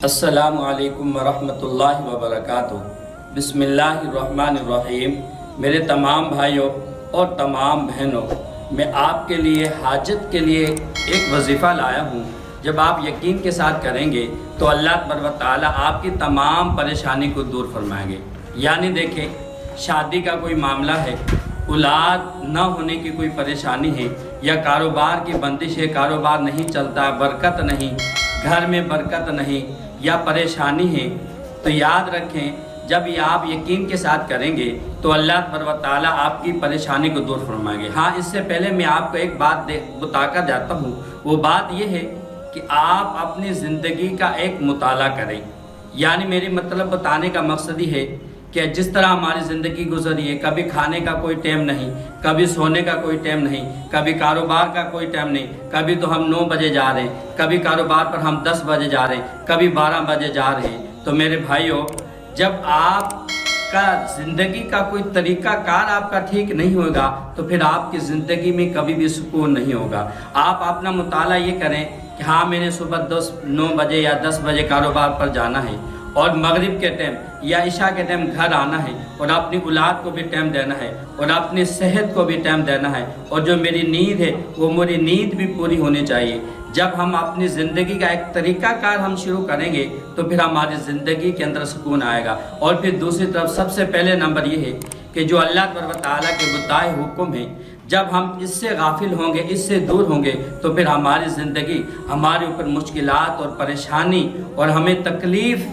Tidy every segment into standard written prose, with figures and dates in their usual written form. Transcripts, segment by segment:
السلام علیکم ورحمۃ اللہ وبرکاتہ۔ بسم اللہ الرحمن الرحیم۔ میرے تمام بھائیوں اور تمام بہنوں، میں آپ کے لیے حاجت کے لیے ایک وظیفہ لایا ہوں۔ جب آپ یقین کے ساتھ کریں گے تو اللہ تبارک و تعالیٰ آپ کی تمام پریشانی کو دور فرمائیں گے۔ یعنی دیکھیں، شادی کا کوئی معاملہ ہے، اولاد نہ ہونے کی کوئی پریشانی ہے، یا کاروبار کی بندش ہے، کاروبار نہیں چلتا، برکت نہیں، گھر میں برکت نہیں، یا پریشانی ہے، تو یاد رکھیں جب یہ آپ یقین کے ساتھ کریں گے تو اللہ تبارک و تعالیٰ آپ کی پریشانی کو دور فرمائیں گے۔ ہاں، اس سے پہلے میں آپ کو ایک بات بتا کر جاتا ہوں۔ وہ بات یہ ہے کہ آپ اپنی زندگی کا ایک مطالعہ کریں۔ یعنی میری مطلب بتانے کا مقصد یہ ہے کہ جس طرح ہماری زندگی گزری ہے، کبھی کھانے کا کوئی ٹائم نہیں، کبھی سونے کا کوئی ٹائم نہیں، کبھی کاروبار کا کوئی ٹائم نہیں، کبھی تو ہم 9 بجے جا رہے ہیں، کبھی کاروبار پر ہم 10 بجے جا رہے ہیں، کبھی 12 بجے جا رہے ہیں۔ تو میرے بھائیوں، جب آپ کا زندگی کا کوئی طریقہ کار آپ کا ٹھیک نہیں ہوگا تو پھر آپ کی زندگی میں کبھی بھی سکون نہیں ہوگا۔ آپ اپنا مطالعہ یہ کریں کہ ہاں، میں نے صبح 9 بجے یا 10 بجے کاروبار پر جانا ہے، اور مغرب کے ٹائم یا عشاء کے ٹائم گھر آنا ہے، اور اپنی اولاد کو بھی ٹائم دینا ہے، اور اپنی صحت کو بھی ٹائم دینا ہے، اور جو میری نیند ہے وہ میری نیند بھی پوری ہونی چاہیے۔ جب ہم اپنی زندگی کا ایک طریقہ کار ہم شروع کریں گے تو پھر ہماری زندگی کے اندر سکون آئے گا۔ اور پھر دوسری طرف سب سے پہلے نمبر یہ ہے کہ جو اللہ تبارک و تعالیٰ کے بتائے حکم ہیں، جب ہم اس سے غافل ہوں گے، اس سے دور ہوں گے، تو پھر ہماری زندگی ہمارے اوپر مشکلات اور پریشانی اور ہمیں تکلیف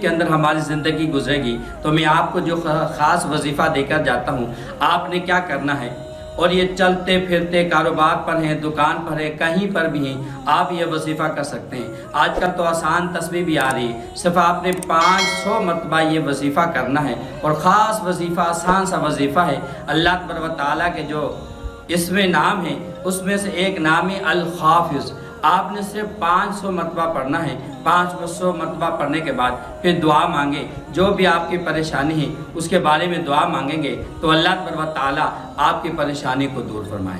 کے اندر ہماری زندگی گزرے گی۔ تو میں آپ کو جو خاص وظیفہ دے کر جاتا ہوں، آپ نے کیا کرنا ہے، اور یہ چلتے پھرتے کاروبار پر ہیں، دکان پر ہیں، کہیں پر بھی ہیں، آپ یہ وظیفہ کر سکتے ہیں۔ آج کل تو آسان تصویر بھی آ رہی ہے، صرف آپ نے 500 مرتبہ یہ وظیفہ کرنا ہے، اور خاص وظیفہ، آسان سا وظیفہ ہے۔ اللہ تبارک و تعالیٰ کے جو اس میں نام ہے، اس میں سے ایک نام ہے الحافظ۔ آپ نے صرف 500 مرتبہ پڑھنا ہے۔ 500 مرتبہ پڑھنے کے بعد پھر دعا مانگیں، جو بھی آپ کی پریشانی ہے اس کے بارے میں دعا مانگیں گے تو اللہ تبارک و تعالیٰ آپ کی پریشانی کو دور فرمائیں۔